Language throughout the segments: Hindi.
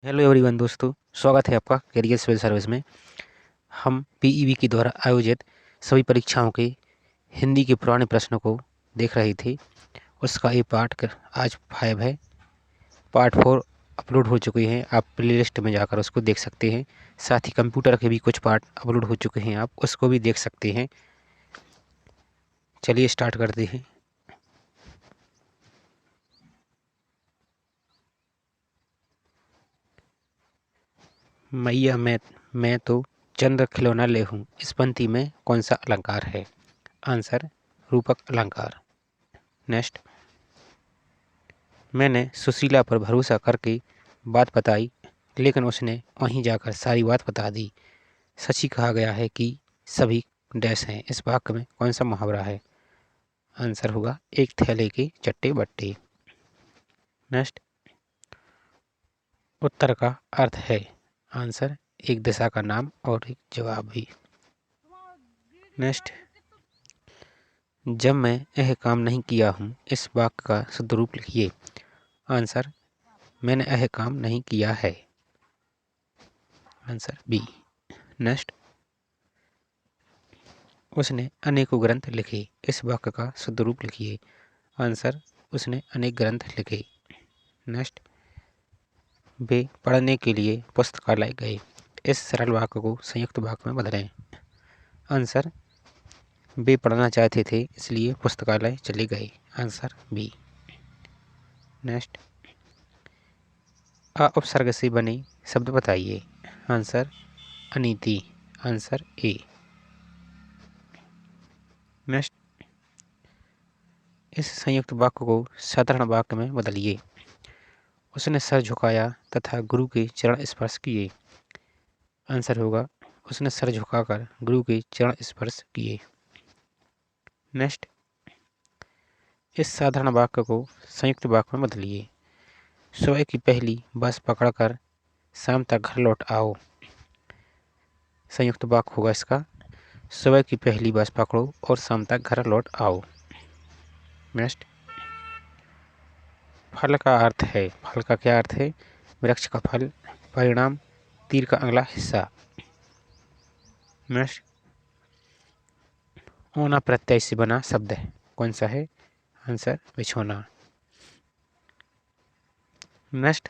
हेलो एवरीवन दोस्तों, स्वागत है आपका करियर सिविल सर्विस में। हम पीईबी के द्वारा आयोजित सभी परीक्षाओं के हिंदी के पुराने प्रश्नों को देख रहे थे। उसका ये आज 5 है। पार्ट 4 अपलोड हो चुके हैं। आप प्लेलिस्ट में जाकर उसको देख सकते हैं। साथ ही कंप्यूटर के भी कुछ पार्ट अपलोड हो चुके हैं, आप उसको भी देख सकते हैं। चलिए स्टार्ट करते हैं। मैया मैं तो चंद्र खिलौना ले हूँ, इस पंक्ति में कौन सा अलंकार है? आंसर रूपक अलंकार। नेक्स्ट, मैंने सुशीला पर भरोसा करके बात बताई, लेकिन उसने वहीं जाकर सारी बात बता दी। सच ही कहा गया है कि सभी डैश हैं, इस वाक्य में कौन सा मुहावरा है? आंसर होगा एक थैले के चट्टे बट्टे। नेक्स्ट, उत्तर का अर्थ है। आंसर एक दिशा का नाम और एक जवाब भी। नेक्स्ट, जब मैं यह काम नहीं किया हूँ, इस वाक्य का शुद्ध रूप लिखिए। आंसर मैंने यह काम नहीं किया है। Answer B. नेक्स्ट, उसने अनेकों ग्रंथ लिखे, इस वाक्य का शुद्ध रूप लिखिए। आंसर उसने अनेक ग्रंथ लिखे। नेक्स्ट, वे पढ़ने के लिए पुस्तकालय गए, इस सरल वाक्य को संयुक्त वाक्य में बदलें। आंसर वे पढ़ना चाहते थे इसलिए पुस्तकालय चले गए। Answer B. नेक्स्ट, अ उपसर्ग से बने शब्द बताइए। आंसर अनीति। Answer A. नेक्स्ट, इस संयुक्त वाक्य को साधारण वाक्य में बदलिए। उसने सर झुकाया तथा गुरु के चरण स्पर्श किए। आंसर होगा उसने सर झुकाकर गुरु के चरण स्पर्श किए। नेक्स्ट, इस साधारण वाक्य को संयुक्त वाक्य में बदलिए। सुबह की पहली बस पकड़कर शाम तक घर लौट आओ। संयुक्त वाक्य होगा इसका, सुबह की पहली बस पकड़ो और शाम तक घर लौट आओ। नेक्स्ट, फल का अर्थ है। फल का क्या अर्थ है? वृक्ष का फल, परिणाम, तीर का अगला हिस्सा। नेक्स्ट, ओना प्रत्यय से बना शब्द है, कौन सा है? आंसर बिछोना। नेक्स्ट,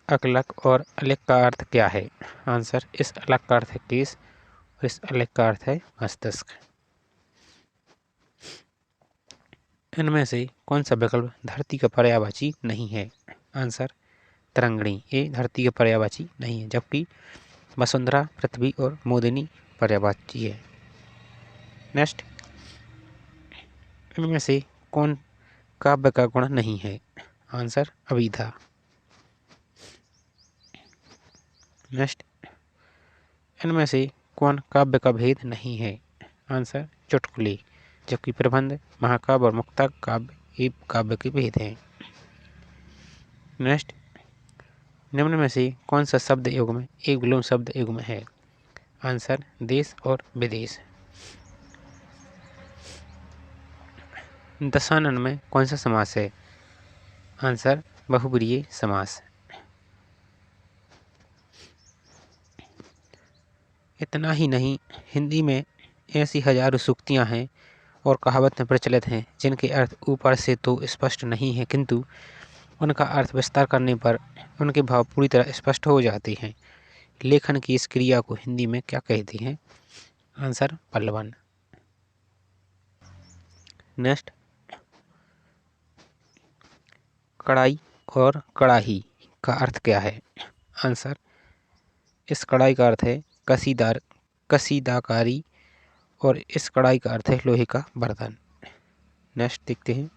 अकलक और अलिक का अर्थ क्या है? आंसर इस अलक का अर्थ है केस और इस अलिक का अर्थ है मस्तिष्क। इनमें से कौन सा विकल्प धरती का पर्यायवाची नहीं है? आंसर तरंगिणी, ये धरती का पर्यायवाची नहीं है, जबकि वसुंधरा, पृथ्वी और मोदिनी पर्यायवाची है। नेक्स्ट, इनमें से कौन काव्य का गुण नहीं है? आंसर अभिधा। नेक्स्ट, इनमें से कौन काव्य का भेद नहीं है? आंसर चुटकुले, जबकि प्रबंध, महाकाव्य और मुक्ता काव्य ये काव्य के भेद हैं। नेक्स्ट, निम्न में से कौन सा शब्द युग्म एक विलोम शब्द युग्म है? आंसर देश और विदेश। दशानन में कौन सा समास है? आंसर बहुब्रीहि समास। इतना ही नहीं, हिंदी में ऐसी हजारों सूक्तियाँ हैं और कहावतें प्रचलित हैं जिनके अर्थ ऊपर से तो स्पष्ट नहीं है, किंतु उनका अर्थ विस्तार करने पर उनके भाव पूरी तरह स्पष्ट हो जाते हैं। लेखन की इस क्रिया को हिंदी में क्या कहते हैं? आंसर पल्लवन। नेक्स्ट, कढ़ाई और कड़ाही का अर्थ क्या है? आंसर इस कढ़ाई का अर्थ है कसीदाकारी और इस कढ़ाई का अर्थ है लोहे का बर्तन। नेक्स्ट देखते हैं,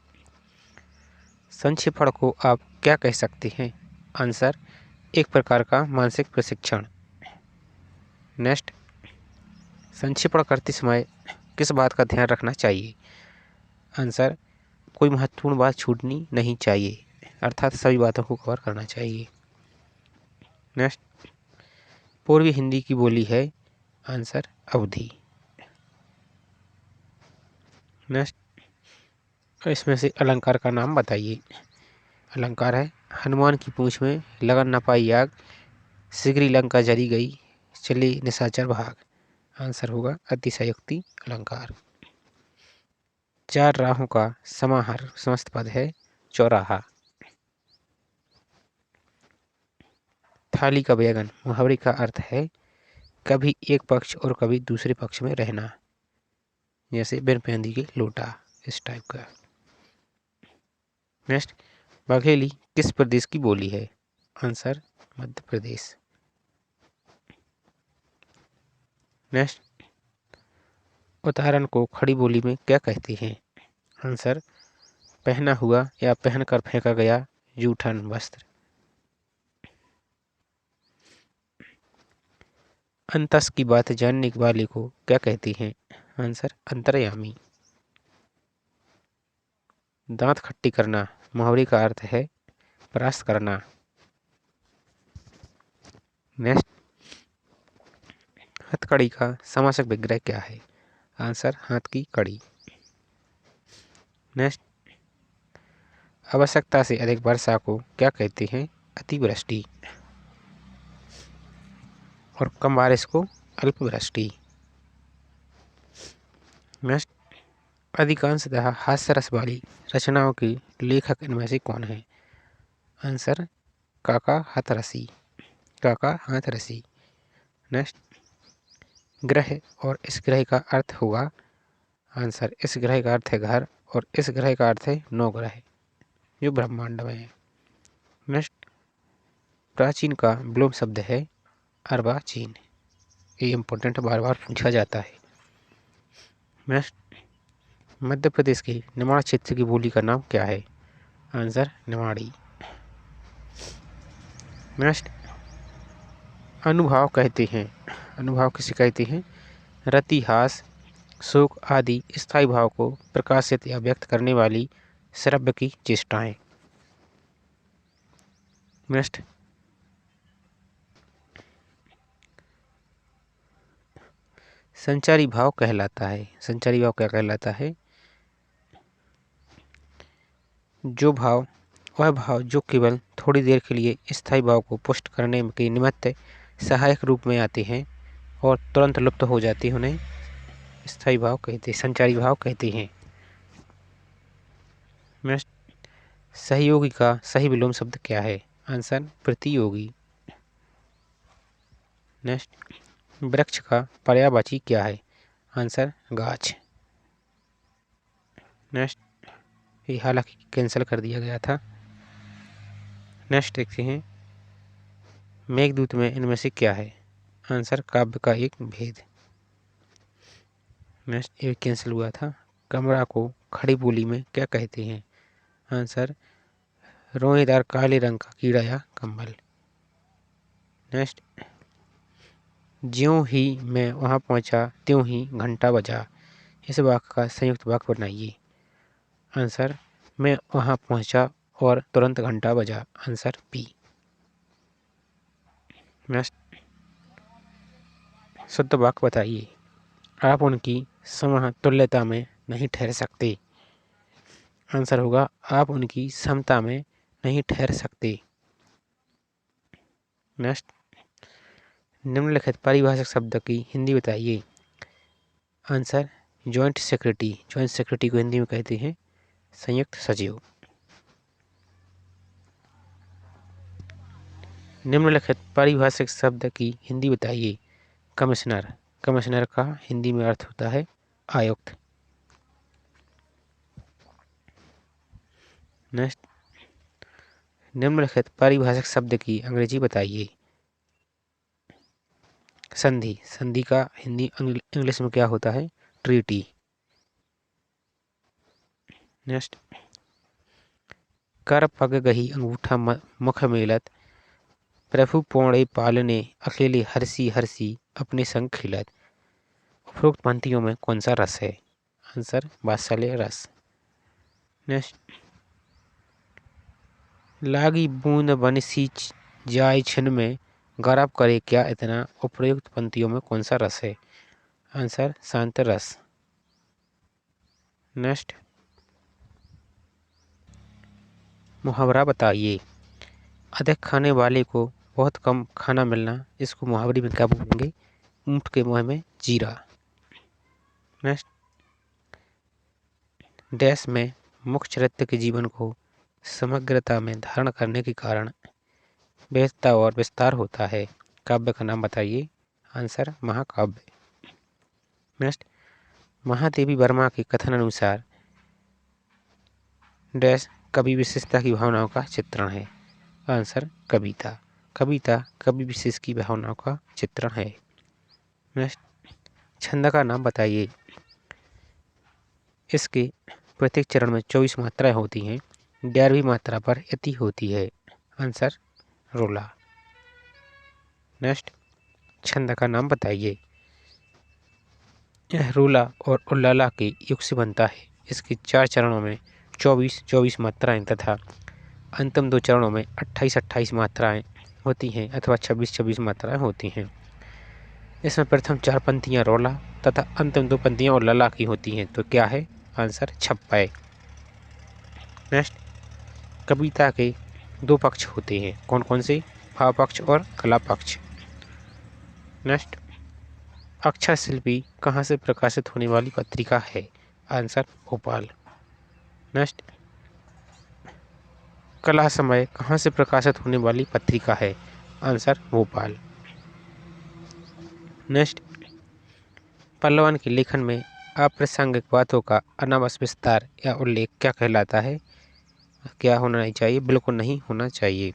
संक्षेपण को आप क्या कह सकते हैं? आंसर एक प्रकार का मानसिक प्रशिक्षण। नेक्स्ट, संक्षेपण करते समय किस बात का ध्यान रखना चाहिए? आंसर कोई महत्वपूर्ण बात छूटनी नहीं चाहिए, अर्थात सभी बातों को कवर करना चाहिए। नेक्स्ट, पूर्वी हिंदी की बोली है? आंसर अवधी। नेक्स्ट, इसमें से अलंकार का नाम बताइए। अलंकार है हनुमान की पूंछ में लगन न पाई आग, शीघ्र लंका जली गई, चले निशाचर भाग। आंसर होगा अतिशयोक्ति अलंकार। चार राहों का समाहार समस्त पद है चौराहा। थाली का बैगन मुहावरे का अर्थ है कभी एक पक्ष और कभी दूसरे पक्ष में रहना, जैसे बिन पेंदी के लोटा, इस टाइप का। नेक्स्ट, बघेली किस प्रदेश की बोली है? आंसर मध्य प्रदेश। नेक्स्ट, उदाहरण को खड़ी बोली में क्या कहते हैं? आंसर पहना हुआ या पहनकर फेंका गया जूठन वस्त्र। अंतस की बात जानने वाले को क्या कहते हैं? आंसर अंतर्यामी। दांत खट्टी करना मुहावरे का अर्थ है परास्त करना। नेक्स्ट, हथकड़ी का समासक विग्रह क्या है? आंसर हाथ की कड़ी। नेक्स्ट, आवश्यकता से अधिक वर्षा को क्या कहते हैं? अतिवृष्टि। और कम बारिश को अल्पवृष्टि। नेक्स्ट, अधिकांशतः हास्य रस वाली रचनाओं के लेखक इनमें से कौन है? आंसर काका हाथरसी। काका हाथरसी। नेक्स्ट, ग्रह और इस ग्रह का अर्थ होगा? आंसर इस ग्रह का अर्थ है घर और इस ग्रह का अर्थ है 9 ग्रह जो ब्रह्मांड में है। नेक्स्ट, प्राचीन का विलोम शब्द है अर्वाचीन। ये इंपॉर्टेंट बार बार पूछा जाता है। नेक्स्ट, मध्य प्रदेश के निमाड़ क्षेत्र की बोली का नाम क्या है? आंसर निमाड़ी। नेक्स्ट, अनुभाव कहते हैं, अनुभाव किसे कहते हैं? रतिहास, शोक आदि स्थायी भाव को प्रकाशित या व्यक्त करने वाली श्रव्य की चेष्टाएं। नेक्स्ट, संचारी भाव कहलाता है, संचारी भाव क्या कहलाता है? वह भाव जो केवल थोड़ी देर के लिए स्थायी भाव को पुष्ट करने के निमित्त सहायक रूप में आते हैं और तुरंत लुप्त हो जाते हैं, उन्हें स्थायी भाव कहते हैं, संचारी भाव कहते हैं। नेक्स्ट, सहयोगी का सही विलोम शब्द क्या है? आंसर प्रतियोगी। नेक्स्ट, वृक्ष का पर्यायवाची क्या है? आंसर गाछ। नेक्स्ट, ये हालांकि कैंसिल कर दिया गया था। नेक्स्ट देखते हैं, मेघदूत में इनमें से क्या है? आंसर काव्य का एक भेद। नेक्स्ट, ये कैंसिल हुआ था। कमरा को खड़ी बोली में क्या कहते हैं? आंसर रोएदार काले रंग का कीड़ा या कंबल। नेक्स्ट, ज्यों ही मैं वहां पहुंचा त्यों ही घंटा बजा। इस वाक्य का संयुक्त वाक्य बनाइए। आंसर मैं वहां पहुंचा और तुरंत घंटा बजा। Answer B. नेक्स्ट, शुद्ध वाक्य बताइए। आप उनकी समतुल्यता में नहीं ठहर सकते। आंसर होगा आप उनकी समता में नहीं ठहर सकते। नेक्स्ट, निम्नलिखित पारिभाषिक शब्द की हिंदी बताइए। Answer joint secretary. Joint secretary को हिंदी में कहते हैं संयुक्त सचिव। निम्नलिखित पारिभाषिक शब्द की हिंदी बताइए। कमिश्नर। कमिश्नर का हिंदी में अर्थ होता है आयुक्त। नेक्स्ट, निम्नलिखित पारिभाषिक शब्द की अंग्रेजी बताइए। संधि। संधि का हिंदी इंग्लिश में क्या होता है? ट्रीटी। नेक्स्ट, कर पग गही अंगूठा मुख मेलत, प्रभु पौड़े पालने अकेले हरसी हरसी अपने संग खिलत। उपरोक्त पंक्तियों में कौन सा रस है? आंसर वात्सल्य रस। नेक्स्ट, लागी बूंद बंसी जाय छिन में गरब करे क्या इतना। उपरोक्त पंक्तियों में कौन सा रस है? आंसर शांत रस। नेक्स्ट, मुहावरा बताइए। अधिक खाने वाले को बहुत कम खाना मिलना, इसको मुहावरे में क्या बोलेंगे? ऊंट के मुंह में जीरा। नेक्स्ट, डैश में मुख्य चरित्र के जीवन को समग्रता में धारण करने के कारण विविधता और विस्तार होता है। काव्य का नाम बताइए। आंसर महाकाव्य। नेक्स्ट, महादेवी वर्मा के कथन अनुसार डैश कवि विशेषता की भावनाओं का चित्रण है। आंसर कविता। कविता कवि विशेष की भावनाओं का चित्रण है। नेक्स्ट, छंद का नाम बताइए। इसके प्रत्येक चरण में 24 मात्राएं होती हैं। 11वीं मात्रा पर यति होती है। आंसर रोला। नेक्स्ट, छंद का नाम बताइए। यह रोला और उल्लाला के युग से बनता है। इसके 4 चरणों में 24 मात्राएं तथा अंतिम 2 चरणों में 28 मात्राएं होती हैं अथवा 26 मात्राएं होती हैं। इसमें प्रथम 4 पंक्तियां रोला तथा अंतिम 2 पंक्तियां उल्लाला की होती हैं। तो क्या है? आंसर छप्पय। नेक्स्ट, कविता के 2 पक्ष होते हैं। कौन कौन से? भाव पक्ष और कला पक्ष। नेक्स्ट, अक्षर शिल्पी कहाँ से प्रकाशित होने वाली पत्रिका है? आंसर भोपाल। नेक्स्ट, कला समय कहाँ से प्रकाशित होने वाली पत्रिका है? आंसर भोपाल। नेक्स्ट, पल्लवन के लेखन में अप्रासंगिक बातों का अनावश्यक विस्तार या उल्लेख क्या कहलाता है? क्या होना नहीं चाहिए? बिल्कुल नहीं होना चाहिए।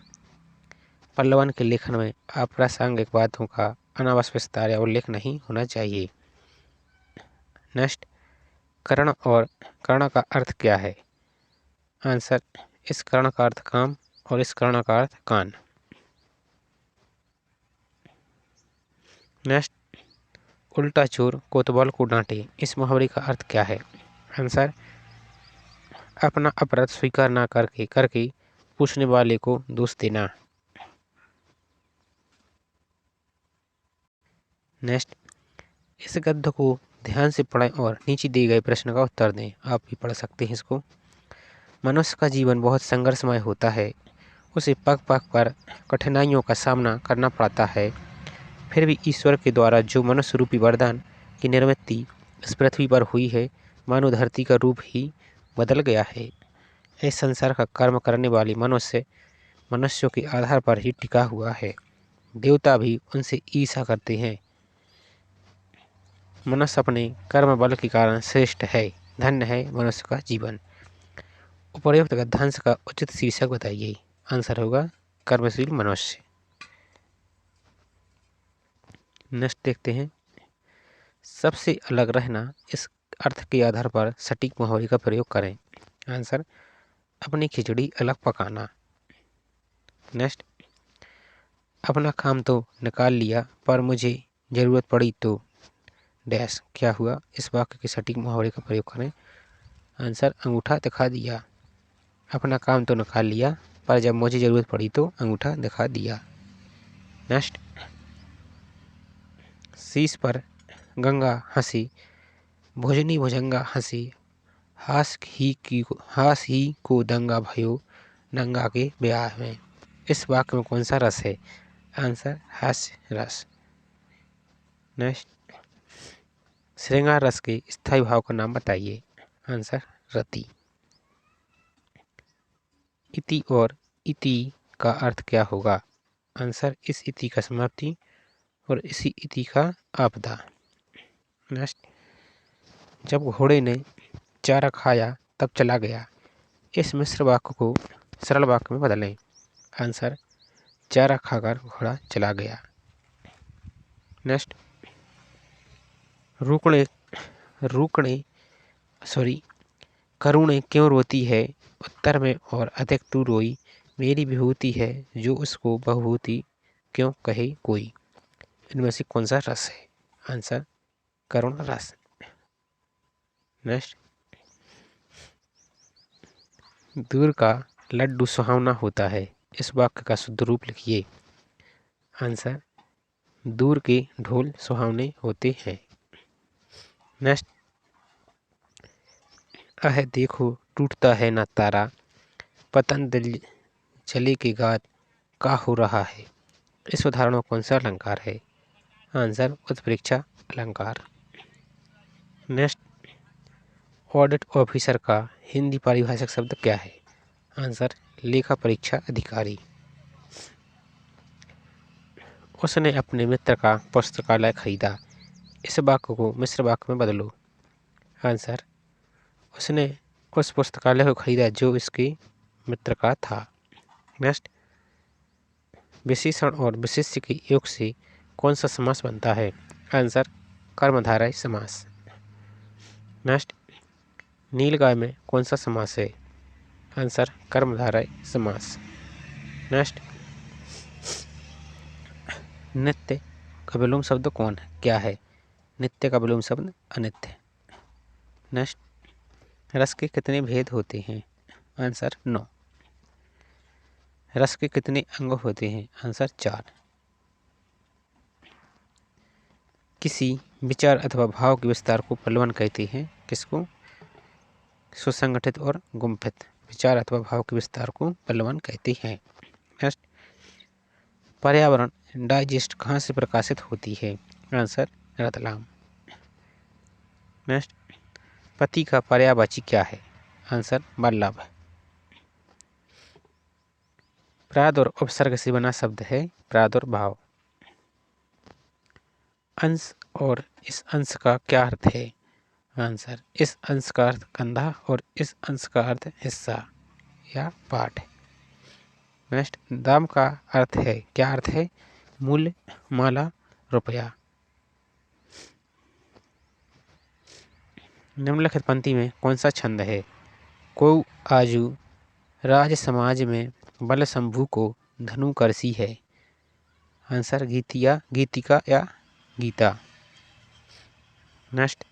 पल्लवन के लेखन में अप्रासंगिक बातों का अनावश्यक विस्तार या उल्लेख नहीं होना चाहिए। नेक्स्ट, कर्ण और कर्ण का अर्थ क्या है? आंसर, इस कर्ण का अर्थ काम और इस कर्ण का अर्थ कान। नेक्स्ट, उल्टा चोर कोतवाल को डांटे, इस मुहावरे का अर्थ क्या है? आंसर, अपना अपराध स्वीकार ना करके पूछने वाले को दोष देना। नेक्स्ट, इस गद्य को ध्यान से पढ़ें और नीचे दिए गए प्रश्न का उत्तर दें। आप भी पढ़ सकते हैं इसको। मनुष्य का जीवन बहुत संघर्षमय होता है। उसे पग पग पर कठिनाइयों का सामना करना पड़ता है। फिर भी ईश्वर के द्वारा जो मनुष्य रूपी वरदान की निर्मित इस पृथ्वी पर हुई है, मानव धरती का रूप ही बदल गया है। इस संसार का कर्म करने वाली मनुष्यों के आधार पर ही टिका हुआ है। देवता भी उनसे ईर्ष्या करते हैं। मनुष्य अपने कर्म बल के कारण श्रेष्ठ है। धन्य है मनुष्य का जीवन। उपर्युक्त गद्यांश का उचित शीर्षक बताइए। आंसर होगा कर्मशील मनुष्य। नेक्स्ट देखते हैं, सबसे अलग रहना, इस अर्थ के आधार पर सटीक मुहावरे का प्रयोग करें। आंसर, अपनी खिचड़ी अलग पकाना। नेक्स्ट, अपना काम तो निकाल लिया पर मुझे ज़रूरत पड़ी तो डैश क्या हुआ, इस वाक्य के सटीक मुहावरे का प्रयोग करें। आंसर, अंगूठा दिखा दिया। अपना काम तो निकाल लिया पर जब मुझे ज़रूरत पड़ी तो अंगूठा दिखा दिया। नेक्स्ट, शीश पर गंगा हंसी, भोजनी भुजंगा हंसी, हास ही को दंगा भयो नंगा के ब्याह में। इस वाक्य में कौन सा रस है? आंसर, हास्य रस। नेक्स्ट, श्रृंगार रस के स्थायी भाव का नाम बताइए। आंसर, रति। इति और इति का अर्थ क्या होगा? आंसर, इस इति का समाप्ति और इसी इति का आपदा। नेक्स्ट, जब घोड़े ने चारा खाया तब चला गया, इस मिश्र वाक्य को सरल वाक्य में बदलें। आंसर, चारा खाकर घोड़ा चला गया। नेक्स्ट, करुणे क्यों रोती है उत्तर में और अधिक तू रोई, मेरी विभूति है जो उसको बहुभूति क्यों कहे कोई। इनमें से कौन सा रस है? आंसर, करुण रस। नेक्स्ट, दूर का लड्डू सुहावना होता है, इस वाक्य का शुद्ध रूप लिखिए। आंसर, दूर के ढोल सुहावने होते हैं। नेक्स्ट, देखो टूटता है ना तारा, पतंजलि के गात का हो रहा है। इस उदाहरण में कौन सा अलंकार है? आंसर उत्प्रेक्षा अलंकार। नेक्स्ट, ऑडिट ऑफिसर का हिंदी पारिभाषिक शब्द क्या है? आंसर लेखा परीक्षा अधिकारी। उसने अपने मित्र का पुस्तकालय खरीदा। इस वाक्य को मिश्र वाक्य में बदलो। आंसर उसने उस पुस्तकालय को खरीदा जो इसके मित्र का था। नेक्स्ट, विशेषण और विशेष्य के योग से कौन सा समास बनता है? आंसर कर्मधारय समास। नेक्स्ट, नीलगाय में कौन सा समास है? आंसर कर्मधारय समास। नेक्स्ट, नित्य का विलोम शब्द कौन है, क्या है? नित्य का विलोम शब्द अनित्य। नेक्स्ट, रस के कितने भेद होते हैं? आंसर 9। रस के कितने अंग होते हैं? आंसर 4। किसी विचार अथवा भाव के विस्तार को पल्लवन कहते हैं। किसको? सुसंगठित और गुम्फित विचार अथवा भाव के विस्तार को पल्लवन कहते हैं। नेक्स्ट, पर्यावरण डाइजेस्ट कहाँ से प्रकाशित होती है? आंसर रतलाम। नेक्स्ट, पति का पर्यायवाची क्या है? आंसर वल्लभ। प्राद और उपसर्ग से बना शब्द है प्रादुर्भाव। अंश और इस अंश का क्या अर्थ है? आंसर इस अंश का अर्थ कंधा और इस अंश का अर्थ हिस्सा या पाठ। नेक्स्ट, दाम का अर्थ है, क्या अर्थ है? मूल्य, माला, रुपया। निम्नलिखित पंक्ति में कौन सा छंद है? को आजू राज समाज में बल शंभु को धनु करसी है। आंसर गीतिया, गीतिका या गीता। नेक्स्ट,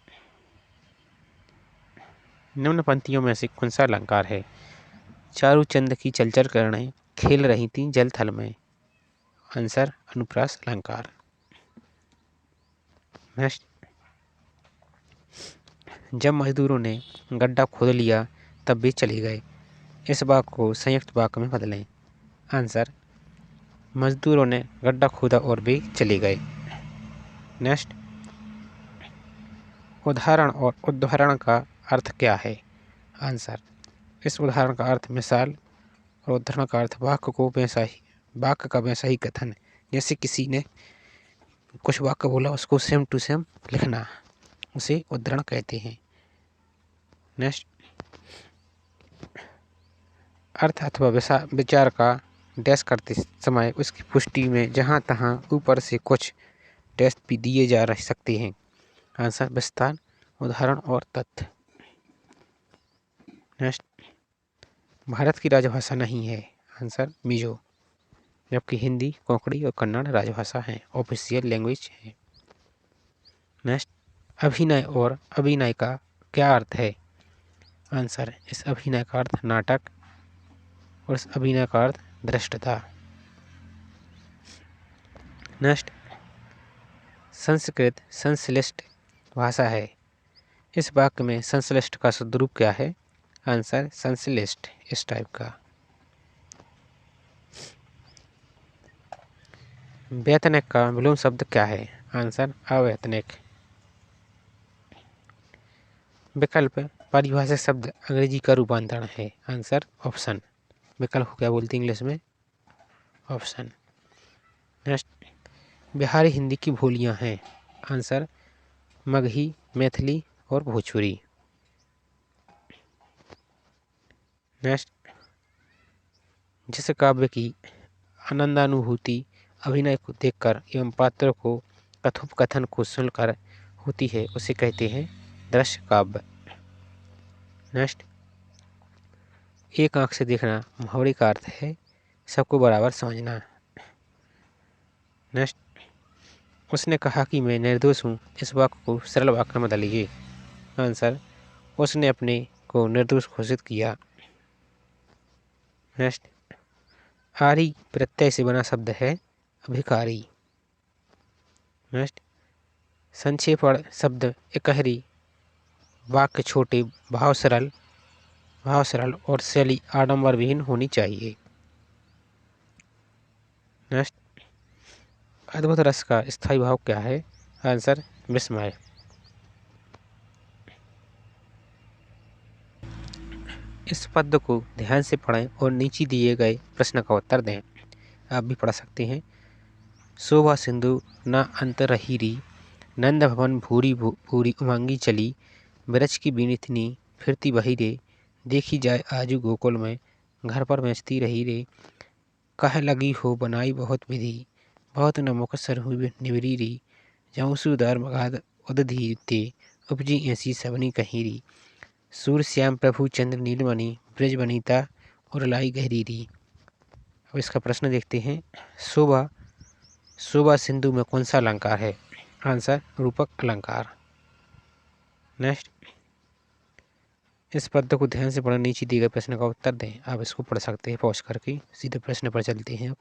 निम्न पंक्तियों में से कौन सा अलंकार है? चारू चंद की चलचल किरणें खेल रही थी जल थल में। आंसर अनुप्रास अलंकार। नेक्स्ट, जब मजदूरों ने गड्ढा खोद लिया तब वे चले गए। इस वाक्य को संयुक्त वाक्य में बदलें। आंसर मजदूरों ने गड्ढा खोदा और वे चले गए। नेक्स्ट, उदाहरण और उदाहरण का अर्थ क्या है? आंसर इस उदाहरण का अर्थ मिसाल और उदाहरण का अर्थ वाक्य का वैसा ही कथन। जैसे किसी ने कुछ वाक्य बोला उसको सेम टू सेम लिखना, उसे उदाहरण कहते हैं। नेक्स्ट, अर्थ अथवा विचार का डैश करते समय उसकी पुष्टि में जहाँ तहाँ ऊपर से कुछ डैश भी दिए जा सकते हैं। आंसर विस्तार, उदाहरण और तथ्य। नेक्स्ट, भारत की राजभाषा नहीं है। आंसर मिजो, जबकि हिंदी, कोंकणी और कन्नड़ राजभाषा हैं, ऑफिशियल लैंग्वेज है। नेक्स्ट, अभिनय और अभिनय का क्या अर्थ है? आंसर इस अभिनय का अर्थ नाटक और इस अभिनय का अर्थ धृष्टता। नेक्स्ट, संस्कृत संश्लिष्ट भाषा है। इस वाक्य में संश्लिष्ट का शुद्ध रूप क्या है? आंसर संश्लिष्ट, इस टाइप का। वैतनिक का विलोम शब्द क्या है? आंसर अवैतनिक। विकल्प परिभाषिक शब्द अंग्रेजी का रूपांतरण है। Answer option. विकल्प को क्या बोलते हैं इंग्लिश में? ऑप्शन। नेक्स्ट, बिहारी हिंदी की बोलियां हैं। आंसर मगही, मैथिली और भोजपुरी। नेक्स्ट, जिस काव्य की आनंदानुभूति अभिनय को देखकर एवं पात्रों को कथोपकथन को सुनकर होती है उसे कहते हैं दृश्य काव्य। नेक्स्ट, एक आंख से देखना मुहावरे का अर्थ है सबको बराबर समझना। नेक्स्ट, उसने कहा कि मैं निर्दोष हूँ। इस वाक्य को सरल वाक्य में बदलिए। आंसर उसने अपने को निर्दोष घोषित किया। नेक्स्ट, आरी प्रत्यय से बना शब्द है अभिकारी। नेक्स्ट, संक्षेपण शब्द इकहरी वाक्य छोटे, भाव सरल और शैली आडंबर विहीन होनी चाहिए। नेक्स्ट, अद्भुत रस का स्थायी भाव क्या है? आंसर विस्मय। इस पद्य को ध्यान से पढ़ें और नीचे दिए गए प्रश्न का उत्तर दें। आप भी पढ़ सकते हैं। शोभा सिंधु न अंत रही री, नंद भवन भूरी भूरी उमंगी चली, ब्रज की बीनिथनी फिरती बही रे, देखी जाए आजू गोकुल में, घर पर बेचती रही रे, कह लगी हो बनाई बहुत विधि, बहुत न मुकसर हुई निवरी री, जऊँ सुदार मगाध उदधी ते, उपजी ऐसी सबनी कहीं री, सूर श्याम प्रभु चंद्र नीलमणि, ब्रज वनिता उरलाई गहरी री। अब इसका प्रश्न देखते हैं। शोभा शोभा सिंधु में कौन सा अलंकार है? आंसर रूपक अलंकार। नेक्स्ट, इस पद्य को ध्यान से पढ़कर नीचे दिए गए प्रश्न का उत्तर दें। आप इसको पढ़ सकते हैं पॉज करके। सीधे प्रश्न पर चलते हैं।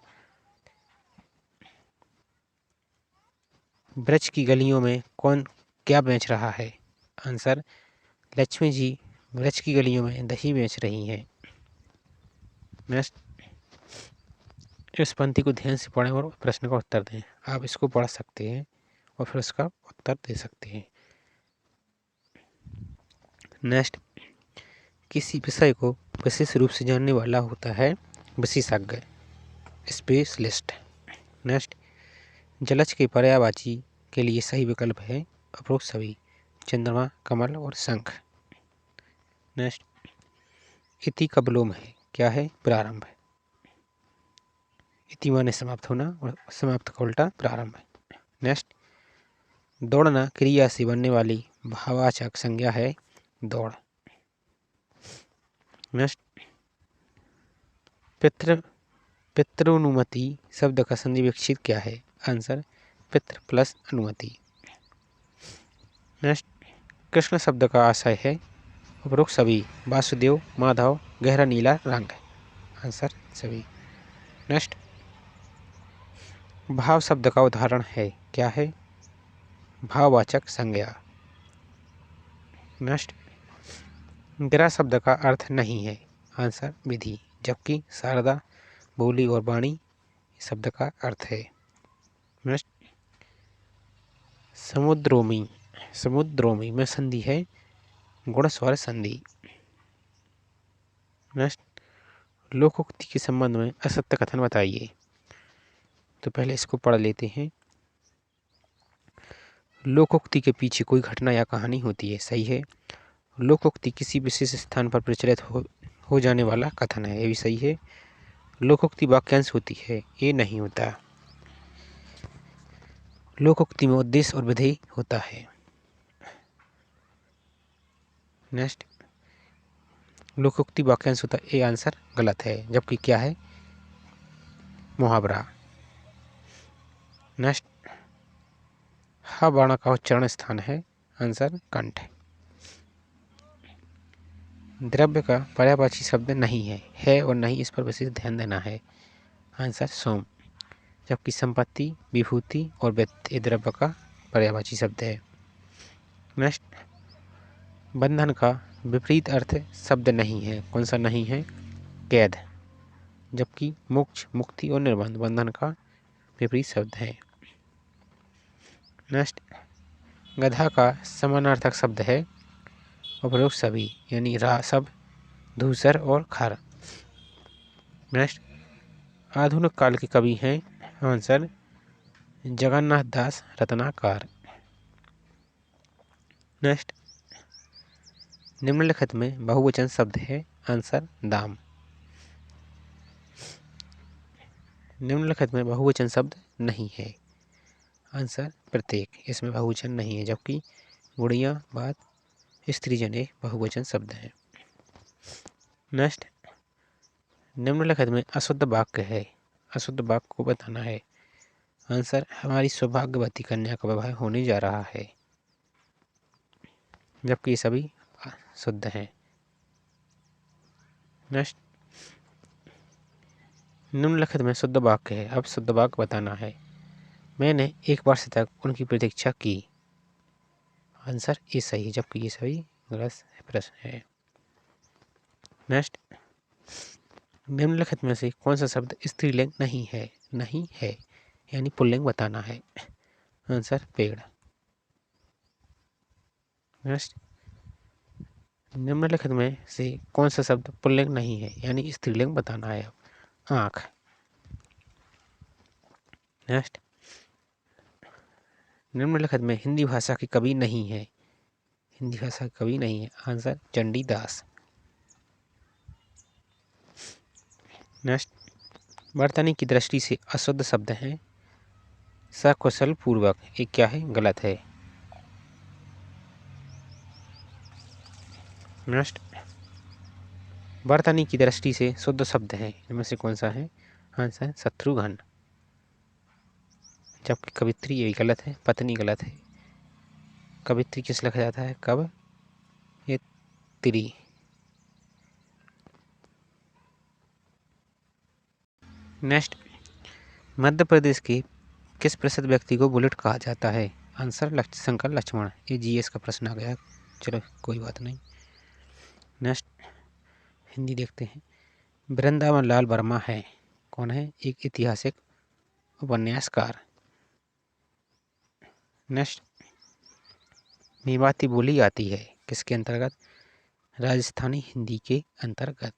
ब्रज की गलियों में कौन क्या बेच रहा है? आंसर लक्ष्मी जी ब्रज की गलियों में दही बेच रही हैं। नेक्स्ट, इस पंक्ति को ध्यान से पढ़ें और प्रश्न का उत्तर दें। आप इसको पढ़ सकते हैं और फिर उसका उत्तर दे सकते हैं। नेक्स्ट, किसी विषय को विशेष रूप से जानने वाला होता है विशेषज्ञ, स्पेशलिस्ट। नेक्स्ट, जलज के पर्यायवाची के लिए सही विकल्प है उपरोक्त सभी, चंद्रमा, कमल और शंख। नेक्स्ट, इति का विलोम है, क्या है? प्रारंभ। इति माने समाप्त होना और समाप्त का उल्टा प्रारंभ है। नेक्स्ट, दौड़ना क्रिया से बनने वाली भाववाचक संज्ञा है दौड़। नेक्स्ट, पितृनुमति शब्द का संधि विक्षित क्या है? आंसर पितृ प्लस अनुमति। नेक्स्ट, कृष्ण शब्द का आशय है उपरोक्त सभी, वासुदेव, माधव, गहरा नीला रंग। आंसर सभी। नेक्स्ट, भाव शब्द का उदाहरण है, क्या है? भाववाचक संज्ञा। नेक्स्ट, गिरा शब्द का अर्थ नहीं है, आंसर विधि, जबकि शारदा, बोली और वाणी शब्द का अर्थ है। नेक्स्ट, समुद्रोमी में संधि है गुण स्वर संधि। नेक्स्ट, लोकोक्ति के संबंध में असत्य कथन बताइए। तो पहले इसको पढ़ लेते हैं। लोकोक्ति के पीछे कोई घटना या कहानी होती है, सही है। लोकोक्ति किसी विशेष स्थान पर प्रचलित हो जाने वाला कथन है, ये भी सही है। लोकोक्ति वाक्यांश होती है, ये नहीं होता। लोकोक्ति में उद्देश्य और विधेय होता है। नेक्स्ट, लोकोक्ति वाक्यांश होता है, ये आंसर गलत है, जबकि क्या है? मुहावरा। नेक्स्ट, ह वर्ण का उच्चारण स्थान है, आंसर कंठ। द्रव्य का पर्यायवाची शब्द नहीं है और नहीं, इस पर विशेष ध्यान देना है, आंसर सोम। जबकि संपत्ति, विभूति और व्यक्ति ये द्रव्य का पर्यायवाची शब्द है। नेक्स्ट, बंधन का विपरीत अर्थ शब्द नहीं है, कौन सा नहीं है? कैद। जबकि मोक्ष, मुक्ति और निर्बंध बंधन का विपरीत शब्द है। नेक्स्ट, गधा का समानार्थक शब्द है उपरोक्त सभी, यानी रासव, धूसर और खर। नेक्स्ट, आधुनिक काल के कवि हैं, आंसर जगन्नाथ दास रत्नाकर। नेक्स्ट, निम्नलिखित में बहुवचन शब्द है, आंसर दाम। निम्नलिखित में बहुवचन शब्द नहीं है, आंसर प्रत्येक, इसमें बहुवचन नहीं है, जबकि गुड़िया, बात, स्त्रीजन ये बहुवचन शब्द हैं। नेक्स्ट, निम्नलिखित में अशुद्ध वाक्य है, अशुद्ध वाक्य को बताना है, आंसर हमारी सौभाग्यवती कन्या का विवाह होने जा रहा है, जबकि ये सभी शुद्ध हैं। नेक्स्ट, निम्नलिखित में शुद्ध वाक्य है, अब शुद्ध वाक्य बताना है। मैंने 1 वर्ष तक उनकी प्रतीक्षा की, आंसर ये सही, जबकि ये सभी गलत प्रश्न है। नेक्स्ट, निम्नलिखित में से कौन सा शब्द स्त्रीलिंग नहीं है? नहीं है, यानी पुल्लिंग बताना है। आंसर पेड़। नेक्स्ट, निम्नलिखित में से कौन सा शब्द पुल्लिंग नहीं है, यानी स्त्रीलिंग बताना है। आँख। नेक्स्ट, निम्नलिखित में हिंदी भाषा के कवि नहीं है, हिंदी भाषा के कवि नहीं है। आंसर चंडीदास। नेक्स्ट, वर्तनी की दृष्टि से अशुद्ध शब्द हैं सकुशल पूर्वक, ये क्या है, गलत है। नेक्स्ट, वर्तनी की दृष्टि से शुद्ध शब्द है, इनमें से कौन सा है। आंसर शत्रुघ्न। जबकि कवित्री ये गलत है, पत्नी गलत है। कवित्री किस लिखा जाता है, कब, ये त्री। नेक्स्ट, मध्य प्रदेश के किस प्रसिद्ध व्यक्ति को बुलेट कहा जाता है। आंसर शंकर लक्ष्मण। ये जीएस का प्रश्न आ गया, चलो कोई बात नहीं। नेक्स्ट, हिंदी देखते हैं। वृंदावन लाल वर्मा है, कौन है, एक ऐतिहासिक उपन्यासकार। नेक्स्ट, मेवाती बोली जाती है किसके अंतर्गत, राजस्थानी हिंदी के अंतर्गत।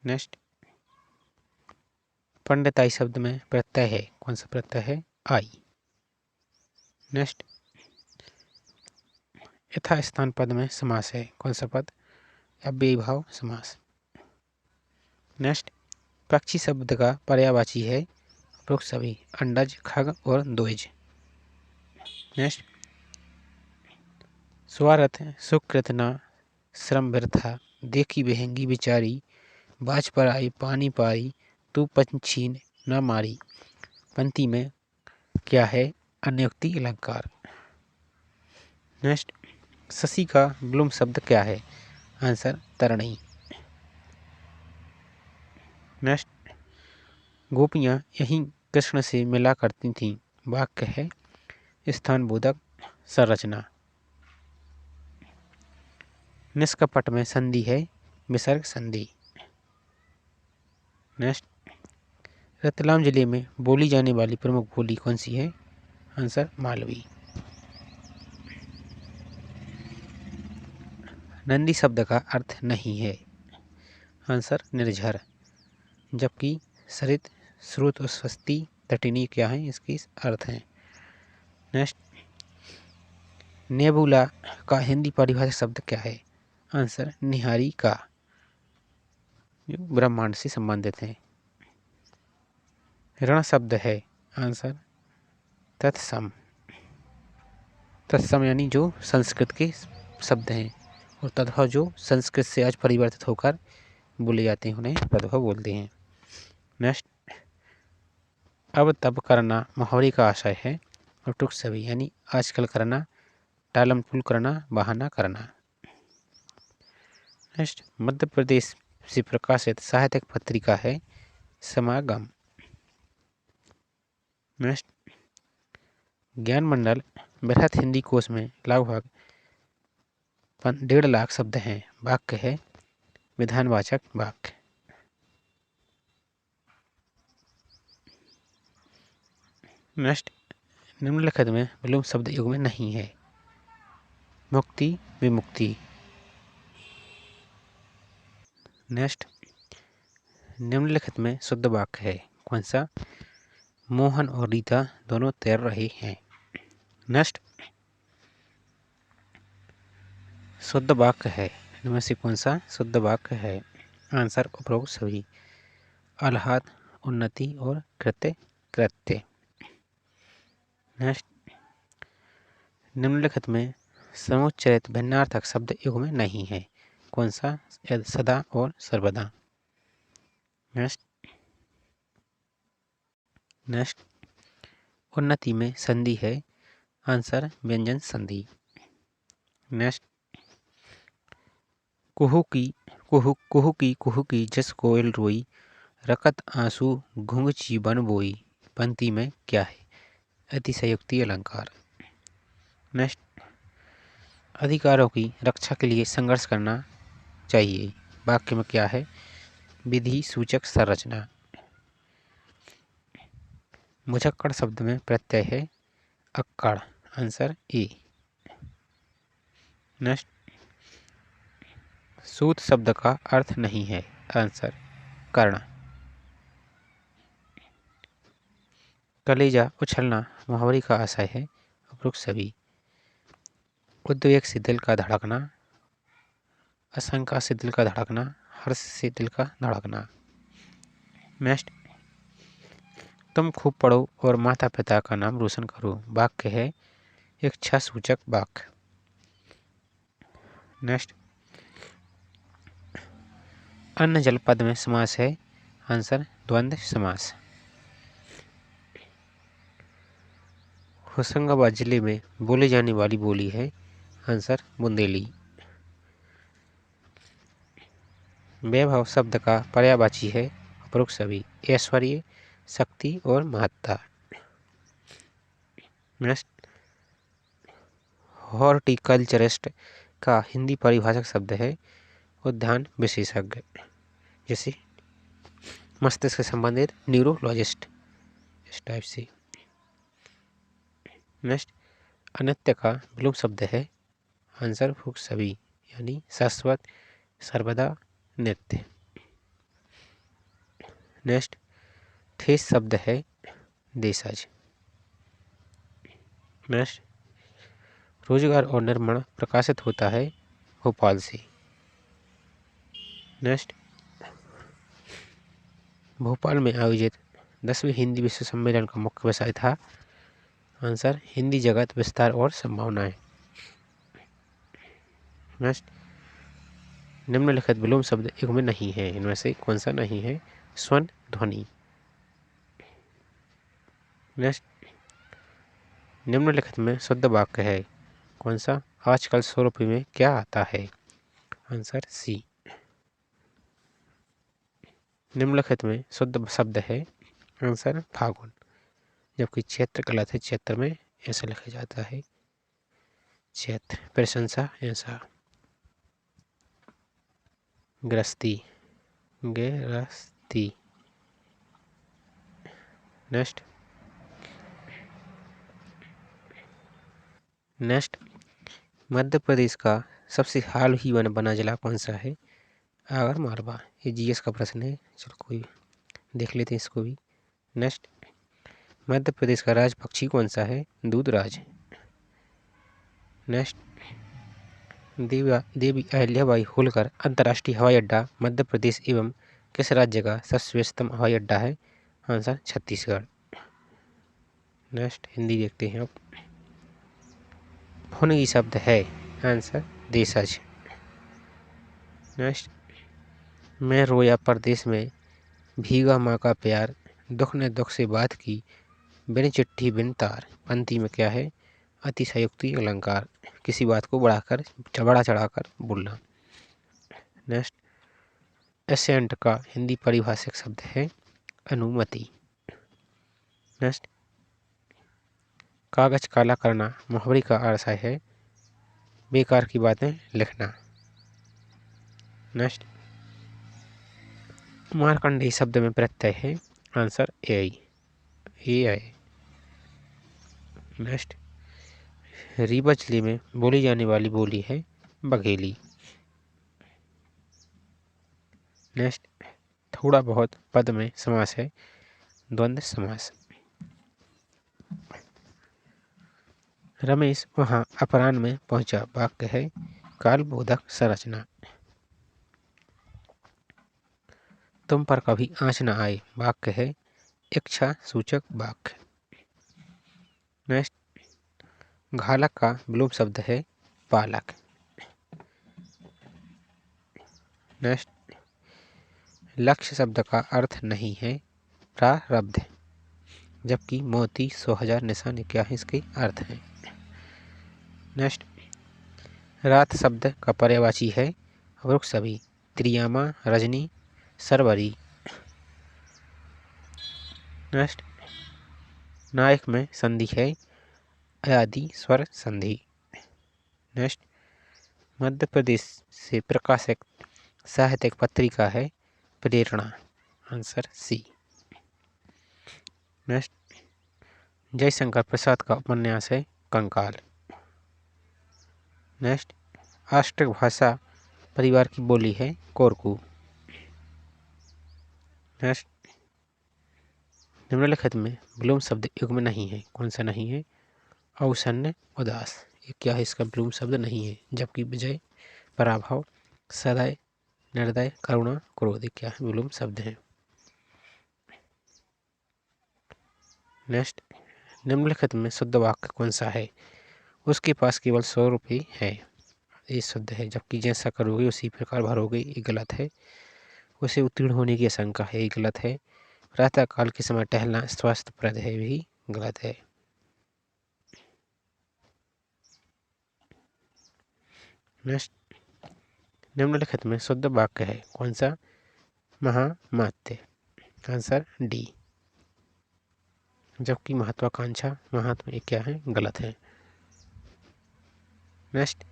नेक्स्ट, पंडिताई शब्द में प्रत्यय है, कौन सा प्रत्यय है, आई। नेक्स्ट, यथास्थान पद में समास है, कौन सा पद, अव्ययीभाव समास। नेक्स्ट, पक्षी शब्द का पर्यायवाची है उपरोक्त सभी, अंडज, खग और द्विज। नेक्स्ट, स्वार्थ सुकृत न श्रम वृथा, देखी बेहंगी बिचारी, बाज पर आई पानी पारी, तू पंछी न मारी। पंक्ति में क्या है, अन्योक्ति अलंकार। नेक्स्ट, शशि का विलोम शब्द क्या है। आंसर तरणी। नेक्स्ट, गोपियाँ यहीं कृष्ण से मिला करती थीं, वाक्य है स्थान बोधक संरचना। निष्कपट में संधि है विसर्ग संधि। नेक्स्ट, रतलाम जिले में बोली जाने वाली प्रमुख बोली कौन सी है। आंसर मालवी। नंदी शब्द का अर्थ नहीं है। आंसर निर्झर। जबकि सरित स्रोत और स्वस्ति तटिनी क्या है, इसकी अर्थ है। नेक्स्ट, नेबुला का हिंदी परिभाषा शब्द क्या है। आंसर निहारी का, जो ब्रह्मांड से संबंधित है। रण शब्द है, आंसर तत्सम। तत्सम यानी जो संस्कृत के शब्द हैं, और तद्भव जो संस्कृत से आज परिवर्तित होकर बोले जाते हैं, उन्हें तद्भव बोलते हैं। नेक्स्ट, अब तब करना मुहावरे का आशय है और टुक सभी, यानी आजकल करना, टालम टूल करना, बहाना करना। नेक्स्ट, मध्य प्रदेश से प्रकाशित साहित्यिक पत्रिका है समागम। नेक्स्ट, ज्ञान मंडल बृहत हिंदी कोश में लगभग 1.5 लाख शब्द हैं, वाक्य है विधानवाचक वाक्य। नेक्स्ट, निम्नलिखित में विलोम शब्द युग में नहीं है। मुक्ति विमुक्ति। नेक्स्ट, निम्नलिखित में शुद्ध वाक्य है, कौन सा, मोहन और रीता दोनों तैर रहे हैं। नेक्स्ट, शुद्ध वाक्य है, इनमें से कौन सा शुद्ध वाक्य है। आंसर उपरोक्त सभी, आह्लाद, उन्नति और कृत्य कृत्य। नेक्स्ट, निम्नलिखित में समुच्चरित भिन्नार्थक शब्द युग में नहीं है, कौन सा, सदा और सर्वदा। नेक्स्ट, उन्नति में संधि है, आंसर व्यंजन संधि। नेक्स्ट, कुहू की जस कोयल रोई, रकत आंसू घुंघची बन बोई। पंक्ति में क्या है, अतिशयोक्ति अलंकार। नेक्स्ट, अधिकारों की रक्षा के लिए संघर्ष करना चाहिए, वाक्य में क्या है, विधि सूचक संरचना। मुझक्कड़ शब्द में प्रत्यय है अक्कड़। Answer A. नेक्स्ट, सूत शब्द का अर्थ नहीं है। आंसर कर्ण। कलेजा उछलना मुहावरे का आशय है। उपरोक्त सभी। उद्वेग से दिल का धड़कना, आशंका से दिल का धड़कना, हर्ष से दिल का धड़कना। नेक्स्ट, तुम खूब पढ़ो और माता पिता का नाम रोशन करो वाक्य है इच्छा सूचक वाक्य। नेक्स्ट, अन्न जल पद में समास है। आंसर द्वंद्व समास। होशंगाबाद जिले में बोली जाने वाली बोली है। आंसर बुंदेली। वैभव शब्द का पर्यायवाची है। उपरोक्त सभी। ऐश्वर्य, शक्ति और महत्ता। नेक्स्ट, हॉर्टिकल्चरिस्ट का हिंदी परिभाषक शब्द है उद्यान विशेषज्ञ, जैसे मस्तिष्क से संबंधित न्यूरोलॉजिस्ट, इस टाइप से। नेक्स्ट, अनित्य का विलोम शब्द है। आंसर भूख सभी, यानी शाश्वत, सर्वदा, नित्य। नेक्स्ट, ठेस शब्द है देशज। नेक्स्ट, रोजगार और निर्माण प्रकाशित होता है भोपाल से। नेक्स्ट, भोपाल में आयोजित 10वें हिंदी विश्व सम्मेलन का मुख्य विषय था। आंसर हिंदी जगत, विस्तार और संभावनाएं। नेक्स्ट, निम्नलिखित विलोम शब्द युग में नहीं है, इनमें से कौन सा नहीं है? स्वन ध्वनि। नेक्स्ट, निम्नलिखित में शुद्ध वाक्य है कौन सा? आजकल 100 रुपये में क्या आता है? Answer C. निम्नलिखित में शुद्ध शब्द है। आंसर फागुन। जबकि चैत्र गलत है, चैत्र में ऐसा लिखा जाता है चैत्र। प्रशंसा ऐसा। ग्रस्ती, गेरस्ती। नेक्स्ट, मध्य प्रदेश का सबसे हाल ही में बना जिला कौन सा है? आगर मालवा। ये जीएस का प्रश्न है, चलो कोई देख लेते हैं इसको भी। नेक्स्ट, मध्य प्रदेश का राज पक्षी कौन सा है? दूधराज। नेक्स्ट, देवी अहिल्याबाई होलकर अंतर्राष्ट्रीय हवाई अड्डा मध्य प्रदेश एवं किस राज्य का सर्वश्रेष्ठतम हवाई अड्डा है? आंसर छत्तीसगढ़। नेक्स्ट, हिंदी देखते हैं अब। फुनगी शब्द है। आंसर देशज। नेक्स्ट, मैं रोया परदेश में, भीगा माँ का प्यार, दुख ने दुख से बात की, बिन चिट्ठी बिन तार। पंक्ति में क्या है? अतिशयोक्ति अलंकार, किसी बात को बढ़ा चढ़ाकर बोलना। नेक्स्ट, एसेंट का हिंदी परिभाषिक शब्द है अनुमति। नेक्स्ट, कागज काला करना मुहावरे का अर्थ है बेकार की बातें लिखना। नेक्स्ट, मार्कंडेय शब्द में प्रत्यय है। Answer A. नेक्स्ट, रीवा जिले में बोली जाने वाली बोली है बघेली। नेक्स्ट, थोड़ा बहुत पद में समास है द्वंद्व समास। रमेश वहां अपराह्न में पहुंचा वाक्य है कालबोधक संरचना। तुम पर कभी आँच न आए वाक्य है इच्छा सूचक वाक्य। नेक्स्ट, घालक का विलोम शब्द है पालक। नेक्स्ट, लक्ष्य शब्द का अर्थ नहीं है प्रारब्ध, जबकि मोती 100,000 निशान क्या है इसके अर्थ हैं। नेक्स्ट, रात शब्द का पर्यायवाची है वृक्ष सभी, त्रियामा, रजनी, सरवरी। नेक्स्ट, नायक में संधि है अयादि स्वर संधि। नेक्स्ट, मध्य प्रदेश से प्रकाशित साहित्यिक पत्रिका है प्रेरणा, answer C. Next, Jaishankar Prasad का उपन्यास है कंकाल। नेक्स्ट, ऑस्ट्रिक भाषा परिवार की बोली है कोरकू। नेक्स्ट, निम्नलिखित में विलोम शब्द युग में नहीं है, कौन सा नहीं है? औसन्य, उदास, ये क्या है? इसका विलोम शब्द नहीं है। जबकि विजय, पराभव, सदय, निर्दय, करुणा, क्रोध, ये क्या है? विलोम शब्द है। नेक्स्ट, निम्नलिखित में शुद्ध वाक्य कौन सा है? उसके पास केवल 100 रुपये है, ये शुद्ध है। जबकि जैसा करोगे उसी प्रकार भरोगे, ये गलत है। उसे उत्तीर्ण होने की आशंका है, ये गलत है। प्रातः काल के समय टहलना स्वास्थ्यप्रद है, भी गलत है। नेक्स्ट, निम्नलिखित में शुद्ध वाक्य है कौन सा? महामात्य, आंसर डी। जबकि महत्वाकांक्षा, महात्मा, ये क्या है? गलत है। नेक्स्ट,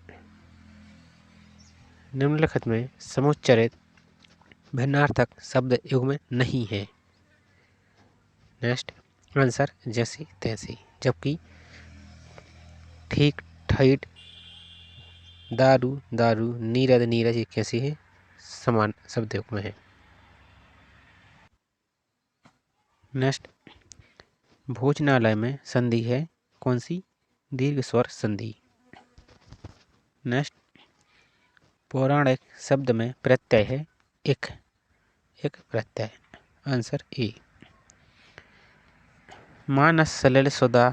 निम्नलिखित में समुच्चरित भिन्नार्थक शब्द युग में नहीं है। नेक्स्ट, आंसर जैसे तैसे। जबकि ठीक, ठैठ, दारू, दारू, नीरद, नीरज, ये कैसी है? समान शब्द युग में है। नेक्स्ट, भोजनालय में संधि है कौन सी? दीर्घ स्वर संधि। नेक्स्ट, पौराणिक शब्द में प्रत्यय है एक, एक प्रत्यय, आंसर ए। मानस सलिल सुधा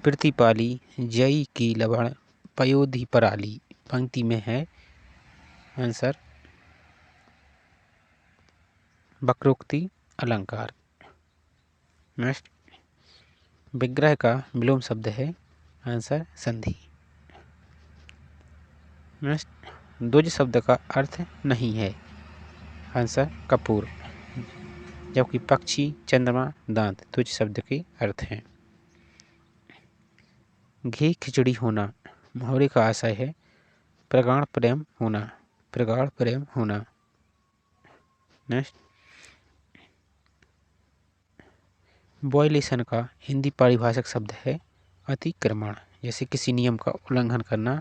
प्रतिपाली, जई की लवण पयोधि पराली, पंक्ति में है, आंसर वक्रोक्ति अलंकार। नेक्स्ट, विग्रह का विलोम शब्द है, आंसर संधि। नेक्स्ट, द्विज शब्द का अर्थ नहीं है, आंसर कपूर। जबकि पक्षी, चंद्रमा, दांत द्विज शब्द के अर्थ हैं। घी खिचड़ी होना मुहावरे का आशय है प्रगाढ़ प्रेम होना, प्रगाढ़ प्रेम होना। नेक्स्ट, वॉयलेशन का हिंदी पारिभाषिक शब्द है अतिक्रमण, जैसे किसी नियम का उल्लंघन करना,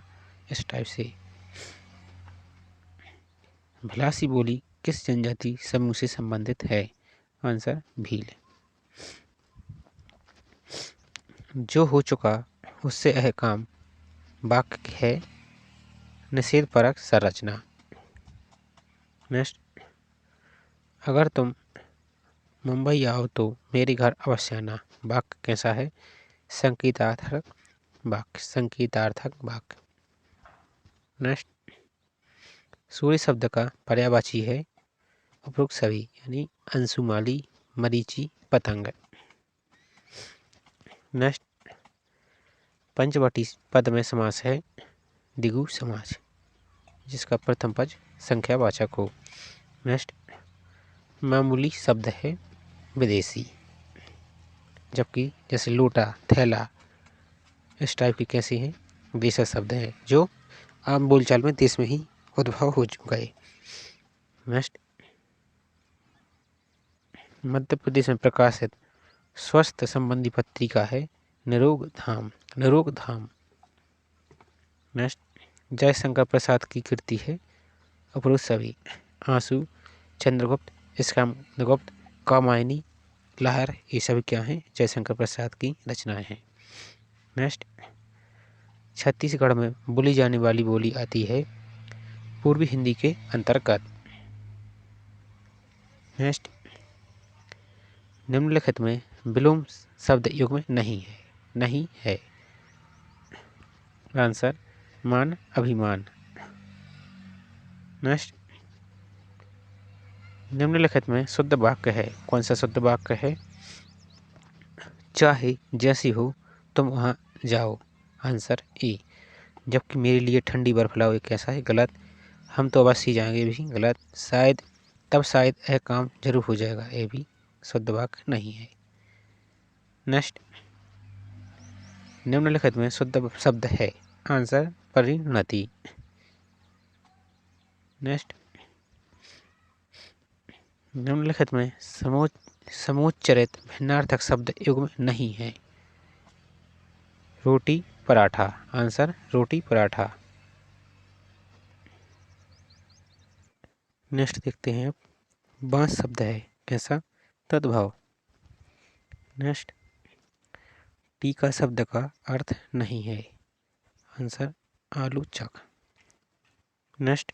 इस टाइप से। भिलासी बोली किस जनजाति समूह से संबंधित है? आंसर भील। जो हो चुका उससे यह काम वाक्य है निषेध परक संरचना। नेक्स्ट, अगर तुम मुंबई आओ तो मेरे घर अवश्य आना, वाक्य कैसा है? संकेतार्थक वाक्य, संकेतार्थक वाक्य। नेक्स्ट, सूर्य शब्द का पर्यायवाची है उपरोक्त सभी, यानी अंशुमाली, मरीचि, पतंग। नेक्स्ट, पंचवटी पद में समास है द्विगु समास, जिसका प्रथम पद संख्यावाचक हो। नेक्स्ट, मामूली शब्द है विदेशी, जबकि जैसे लोटा, थैला, इस टाइप की कैसी हैं? देशी शब्द हैं, जो आम बोलचाल में देश में ही उद्भव हो चुका है। नेक्स्ट, मध्य प्रदेश में प्रकाशित स्वास्थ्य संबंधी पत्रिका है निरोग धाम, निरोग धाम। नेक्स्ट, जयशंकर प्रसाद की कृति है उपरोक्त सभी, आंसू, चंद्रगुप्त, स्कंदगुप्त, कामायनी, लहर, ये सभी क्या हैं? जयशंकर प्रसाद की रचनाएं हैं। नेक्स्ट, छत्तीसगढ़ में बोली जाने वाली बोली आती है पूर्वी हिंदी के अंतर्गत। नेक्स्ट, निम्नलिखित में विलोम शब्द युग में नहीं है, नहीं है, आंसर मान, अभिमान। नेक्स्ट, निम्नलिखित में शुद्ध वाक्य है कौन सा? शुद्ध वाक्य है चाहे जैसी हो तुम वहाँ जाओ, आंसर ए। जबकि मेरे लिए ठंडी बर्फ लाओ, ये कैसा है? गलत। हम तो अवश्य ही जाएंगे, भी गलत। शायद, तब शायद यह काम जरूर हो जाएगा, ये भी शुद्ध वाक्य नहीं है। नेक्स्ट, निम्नलिखित में शुद्ध शब्द है, आंसर परिणति। नेक्स्ट, निम्नलिखित में समुच्चरित भिन्नार्थक शब्द युग्म नहीं है। रोटी पराठा। आंसर रोटी पराठा। नेक्स्ट देखते हैं अब, बांस शब्द है कैसा? तद्भव। नेक्स्ट, टीका शब्द का अर्थ नहीं है। आंसर आलोचक। नेक्स्ट,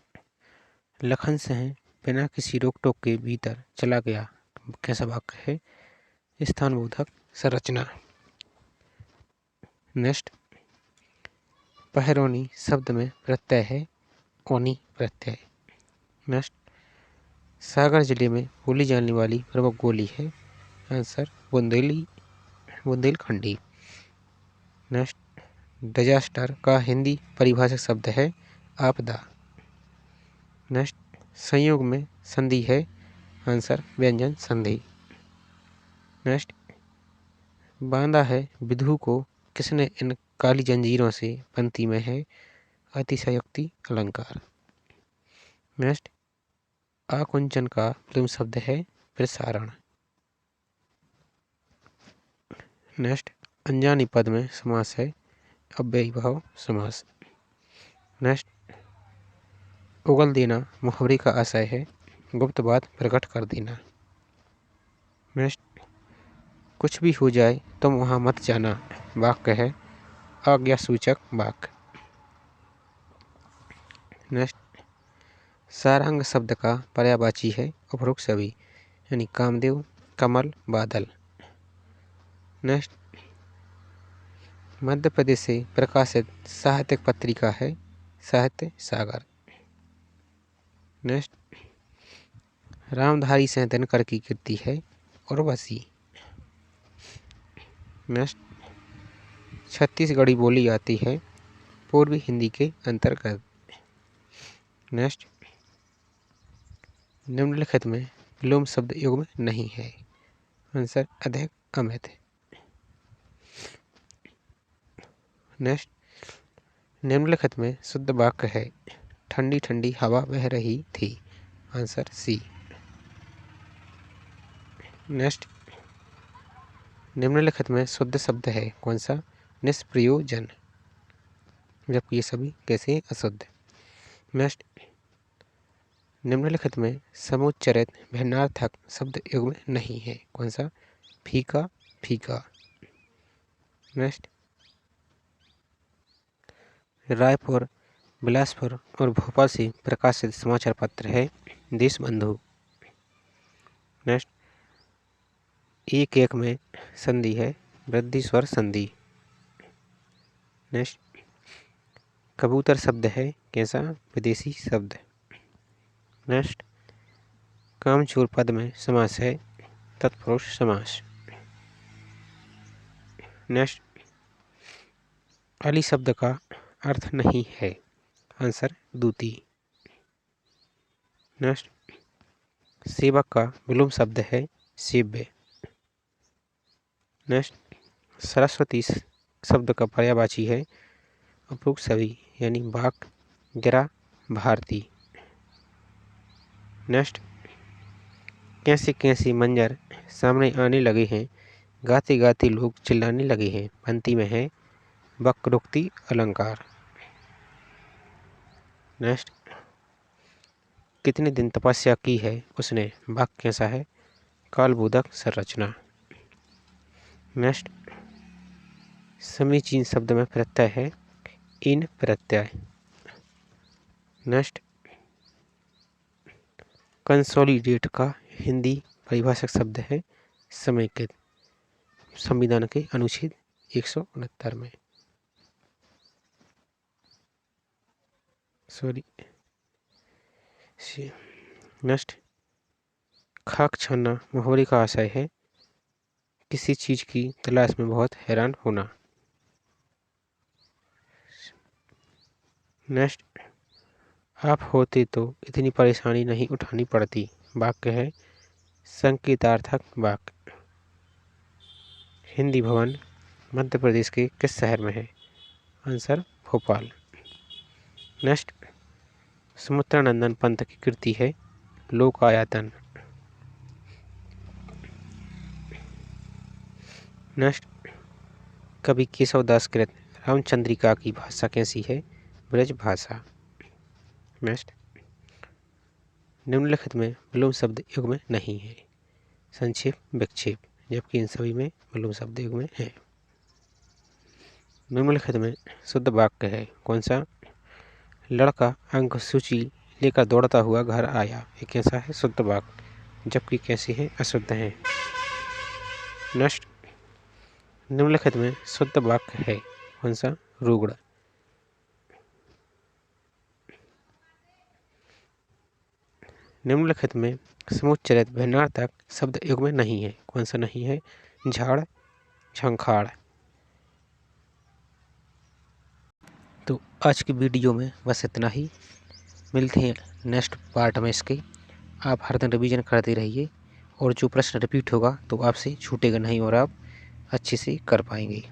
लखन सिंह बिना किसी रोक टोक के भीतर चला गया कैसा वाक्य है? स्थानबोधक संरचना। नेक्स्ट, पहरौनी शब्द में प्रत्यय है ओनी प्रत्यय। नेक्स्ट, सागर जिले में बोली जाने वाली प्रमुख बोली है। आंसर बुंदेलखंडी। नेक्स्ट, डिजास्टर का हिंदी परिभाषक शब्द है आपदा। नेक्स्ट, संयोग में संधि है। आंसर व्यंजन संधि। नेक्स्ट, बांधा है विधु को किसने इन काली जंजीरों से? पंक्ति में है अतिशयोक्ति अलंकार। नेक्स्ट, आकुंचन का प्रथम शब्द है प्रसारण। नेक्स्ट, अनजानी पद में समास है अव्ययीभाव समास। नेक्स्ट, उगल देना मुहावरे का आशय है गुप्त बात प्रकट कर देना। नेक्स्ट, कुछ भी हो जाए तुम वहाँ मत जाना वाक्य है आज्ञा सूचक वाक्य। नेक्स्ट, सारंग शब्द का पर्यायवाची है उपरोक्त सभी यानी कामदेव, कमल, बादल। नेक्स्ट, मध्य प्रदेश से प्रकाशित साहित्यिक पत्रिका है साहित्य सागर। नेक्स्ट, रामधारी सिंह दिनकर की कृति है उर्वशी। नेक्स्ट, छत्तीसगढ़ी बोली जाती है पूर्वी हिंदी के अंतर्गत। नेक्स्ट, निम्नलिखित में विलोम शब्द युग्म नहीं है। आंसर अधिक अमित। नेक्स्ट, निम्नलिखित में शुद्ध वाक्य है ठंडी ठंडी हवा बह रही थी। Answer C. नेक्स्ट, निम्नलिखित में शुद्ध शब्द है कौन सा? निष्प्रयोजन, जबकि ये सभी कैसे अशुद्ध। नेक्स्ट, निम्नलिखित में समुच्चरित भिन्नार्थक शब्द युग्म नहीं है कौन सा? फीका फीका। नेक्स्ट, रायपुर, बिलासपुर और भोपाल से प्रकाशित समाचार पत्र है देशबंधु। नेक्स्ट, एक एक में संधि है वृद्धि स्वर संधि। नेक्स्ट, कबूतर शब्द है कैसा? विदेशी शब्द। नेक्स्ट, कामचोर पद में समास है तत्पुरुष समास। नेक्स्ट, अली शब्द का अर्थ नहीं है। आंसर दूती। नेक्स्ट, सेवक का विलोम शब्द है सेव्य। नेक्स्ट, सरस्वती शब्द का पर्यायवाची है उपरोक्त सभी यानी बाक, गिरा, भारती। नेक्स्ट, कैसे कैसे मंजर सामने आने लगे हैं गाते गाते लोग चिल्लाने लगे हैं। पंक्ति में है वक्रोक्ति अलंकार। नेक्स्ट, कितने दिन तपस्या की है उसने वाक्य कैसा है? कालबोधक संरचना। नेक्स्ट, समीचीन शब्द में प्रत्यय है इन प्रत्यय। नेक्स्ट, कंसोलिडेट का हिंदी परिभाषक शब्द है समेकित, संविधान के अनुच्छेद 169 में। नेक्स्ट, खाक छानना मुहावरे का आशय है किसी चीज की तलाश में बहुत हैरान होना। नेक्स्ट, आप होते तो इतनी परेशानी नहीं उठानी पड़ती वाक्य है संकेतार्थक वाक्य। हिंदी भवन मध्य प्रदेश के किस शहर में है? आंसर भोपाल। नेक्स्ट, सुमित्रानंदन पंत की कृति है लोकायतन। नेक्स्ट, कवि केशवदास कृत रामचंद्रिका की भाषा कैसी है? ब्रज भाषा। नेक्स्ट, निम्नलिखित में विलोम शब्द युग में नहीं है। संक्षेप, विक्षेप, जबकि इन सभी में विलोम शब्द युग में है। निम्नलिखित में शुद्ध वाक्य है। कौन सा? लड़का अंक सूची लेकर दौड़ता हुआ घर आया। ये कैसा है? शुद्ध वाक्य, जबकि कैसी है? अशुद्ध है। नेक्स्ट, निम्नलिखित में शुद्ध वाक्य है। कौन सा? रुग्ण। निम्नलिखित में समुच्चरित भिन्नार्थक शब्द युग में नहीं है। कौन सा नहीं है? झाड़, झंखाड़। तो आज की वीडियो में बस इतना ही। मिलते हैं नेक्स्ट पार्ट में इसके। आप हर दिन रिवीजन करते रहिए और जो प्रश्न रिपीट होगा तो आपसे छूटेगा नहीं और आप अच्छे से कर पाएंगे।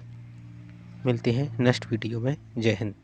मिलते हैं नेक्स्ट वीडियो में। जय हिंद।